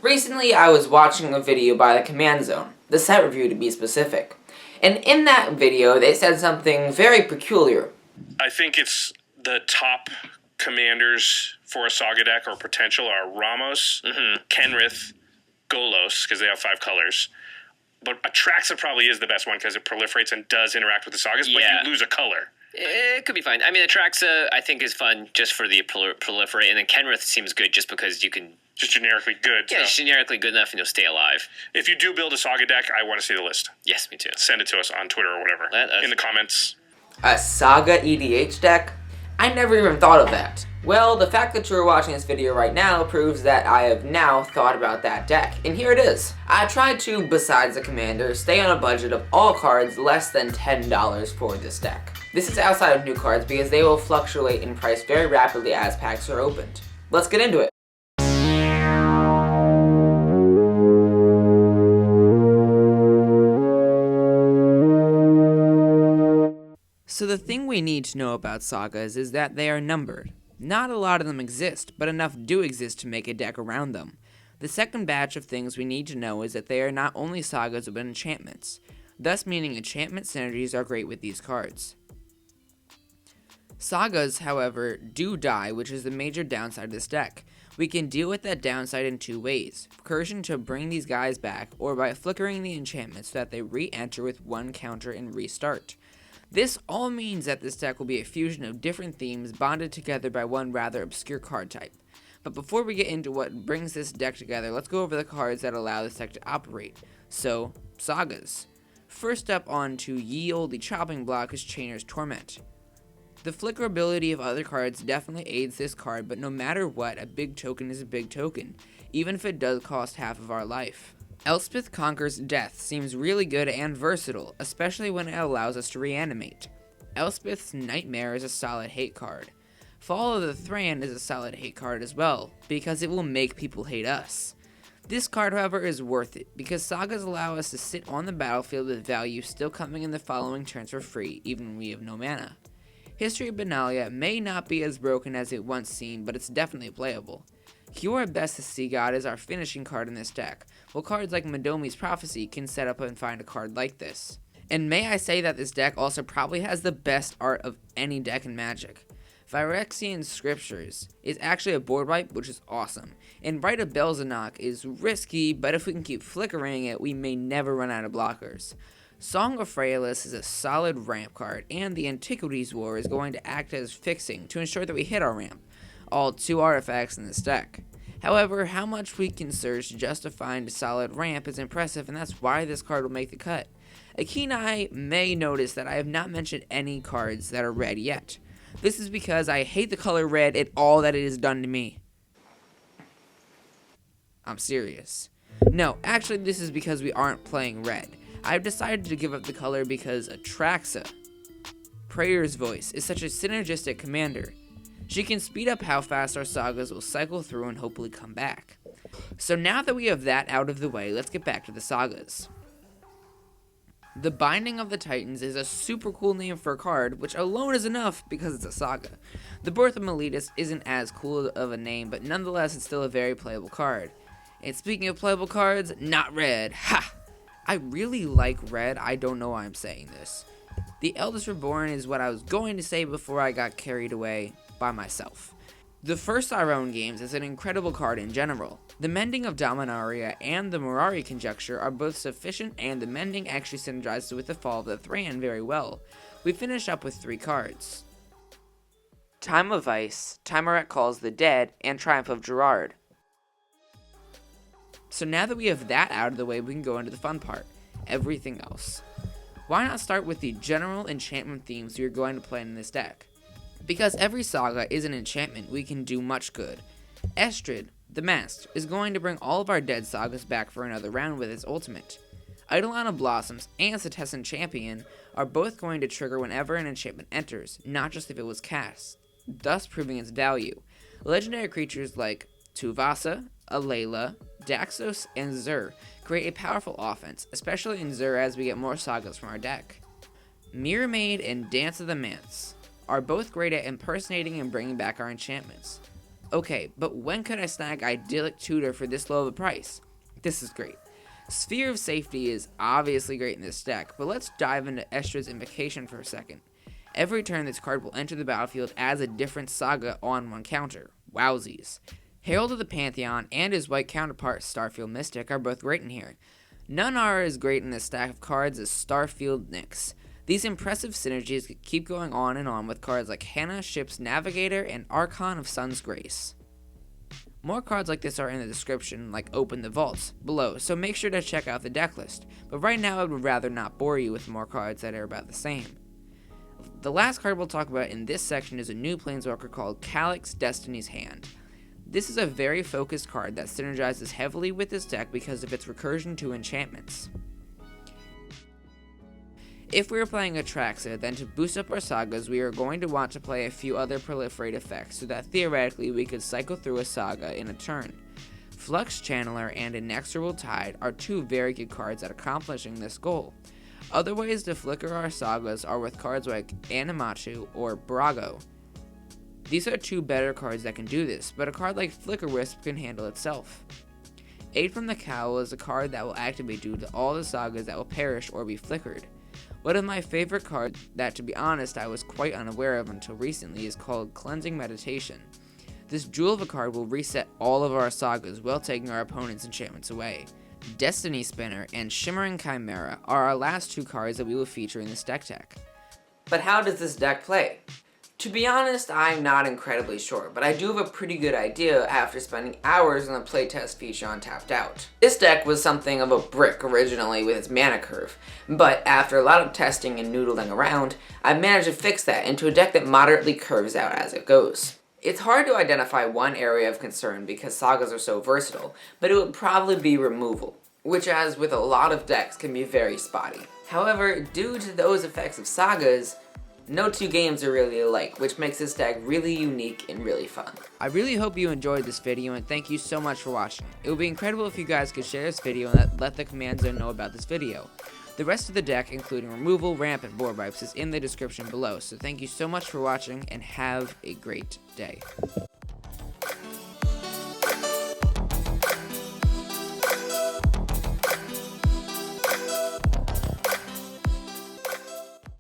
Recently, I was watching a video by the Command Zone, the set review to be specific, and in that video they said something very peculiar. I think it's the top commanders for a Saga deck or potential are Ramos, Kenrith, Golos, because they have 5 colors. But Atraxa probably is the best one because it proliferates and does interact with the Sagas, but you lose a color. It could be fine. I mean, Atraxa, I think, is fun just for the proliferate, and then Kenrith seems good just because you can... Just generically good. Yeah, so. Generically good enough and you'll stay alive. If you do build a Saga deck, I want to see the list. Yes, me too. Send it to us on Twitter or whatever. In the comments. A Saga EDH deck? I never even thought of that. Well, the fact that you're watching this video right now proves that I have now thought about that deck, and here it is. I tried to, besides the commander, stay on a budget of all cards less than $10 for this deck. This is outside of new cards because they will fluctuate in price very rapidly as packs are opened. Let's get into it. So the thing we need to know about Sagas is that they are numbered. Not a lot of them exist, but enough do exist to make a deck around them. The second batch of things we need to know is that they are not only Sagas but enchantments, thus meaning enchantment synergies are great with these cards. Sagas, however, do die, which is the major downside of this deck. We can deal with that downside in 2 ways, recursion to bring these guys back, or by flickering the enchantments so that they re-enter with 1 counter and restart. This all means that this deck will be a fusion of different themes bonded together by one rather obscure card type. But before we get into what brings this deck together, let's go over the cards that allow this deck to operate. So, Sagas. First up onto Ye Olde Chopping Block is Chainer's Torment. The flicker ability of other cards definitely aids this card, but no matter what, a big token is a big token, even if it does cost half of our life. Elspeth Conquers Death seems really good and versatile, especially when it allows us to reanimate. Elspeth's Nightmare is a solid hate card. Fall of the Thran is a solid hate card as well, because it will make people hate us. This card, however, is worth it, because Sagas allow us to sit on the battlefield with value still coming in the following turns for free, even when we have no mana. History of Benalia may not be as broken as it once seemed, but it's definitely playable. Cure Best Sea God is our finishing card in this deck, while cards like Madomi's Prophecy can set up and find a card like this. And may I say that this deck also probably has the best art of any deck in Magic. Phyrexian Scriptures is actually a board wipe, which is awesome, and Rite of Belzenok is risky, but if we can keep flickering it, we may never run out of blockers. Song of Fraelis is a solid ramp card, and the Antiquities War is going to act as fixing to ensure that we hit our ramp. All 2 artifacts in this deck. However, how much we can search just to find a solid ramp is impressive, and that's why this card will make the cut. A keen eye may notice that I have not mentioned any cards that are red yet. This is because I hate the color red and all that it has done to me. I'm serious. No, actually this is because we aren't playing red. I've decided to give up the color because Atraxa, Prayer's Voice, is such a synergistic commander. She can speed up how fast our Sagas will cycle through and hopefully come back. So now that we have that out of the way, let's get back to the Sagas. The Binding of the Titans is a super cool name for a card, which alone is enough because it's a Saga. The Birth of Meletus isn't as cool of a name, but nonetheless it's still a very playable card. And speaking of playable cards, not red. Ha! I really like red, I don't know why I'm saying this. The Eldest Reborn is what I was going to say before I got carried away by myself. The first Our Own Games is an incredible card in general. The Mending of Dominaria and the Mirari Conjecture are both sufficient, and the Mending actually synergizes with the Fall of the Thran very well. We finish up with 3 cards. Time of Ice, Tymaret Calls the Dead, and Triumph of Gerard. So now that we have that out of the way, we can go into the fun part, everything else. Why not start with the general enchantment themes we are going to play in this deck? Because every Saga is an enchantment, we can do much good. Estrid, the Masked, is going to bring all of our dead Sagas back for another round with its ultimate. Eidolon of Blossoms and Setessan Champion are both going to trigger whenever an enchantment enters, not just if it was cast, thus proving its value. Legendary creatures like Tuvasa, Alayla, Daxos, and Zur create a powerful offense, especially in Zur as we get more Sagas from our deck. Mirror Maid and Dance of the Manse are both great at impersonating and bringing back our enchantments. Okay, but when could I snag Idyllic Tutor for this low of a price? This is great. Sphere of Safety is obviously great in this deck, but let's dive into Estra's Invocation for a second. Every turn this card will enter the battlefield as a different saga on one counter. Wowsies. Herald of the Pantheon and his white counterpart Starfield Mystic are both great in here. None are as great in this stack of cards as Starfield Nyx. These impressive synergies could keep going on and on with cards like Hannah, Ship's Navigator, and Archon of Sun's Grace. More cards like this are in the description, like Open the Vaults, below, so make sure to check out the deck list. But right now I would rather not bore you with more cards that are about the same. The last card we'll talk about in this section is a new Planeswalker called Calyx Destiny's Hand. This is a very focused card that synergizes heavily with this deck because of its recursion to enchantments. If we are playing Atraxa, then to boost up our sagas, we are going to want to play a few other proliferate effects so that theoretically we could cycle through a saga in a turn. Flux Channeler and Inexorable Tide are two very good cards at accomplishing this goal. Other ways to flicker our sagas are with cards like Animachu or Brago. These are two better cards that can do this, but a card like Flicker Wisp can handle itself. Aid from the Cowl is a card that will activate due to all the sagas that will perish or be flickered. One of my favorite cards that, to be honest, I was quite unaware of until recently is called Cleansing Meditation. This jewel of a card will reset all of our sagas while taking our opponent's enchantments away. Destiny Spinner and Shimmering Chimera are our last two cards that we will feature in this deck tech. But how does this deck play? To be honest, I'm not incredibly sure, but I do have a pretty good idea after spending hours on the playtest feature on Tapped Out. This deck was something of a brick originally with its mana curve, but after a lot of testing and noodling around, I've managed to fix that into a deck that moderately curves out as it goes. It's hard to identify one area of concern because sagas are so versatile, but it would probably be removal, which as with a lot of decks can be very spotty. However, due to those effects of sagas, no two games are really alike, which makes this deck really unique and really fun. I really hope you enjoyed this video and thank you so much for watching. It would be incredible if you guys could share this video and let the command zone know about this video. The rest of the deck, including removal, ramp, and board wipes, is in the description below, so thank you so much for watching and have a great day.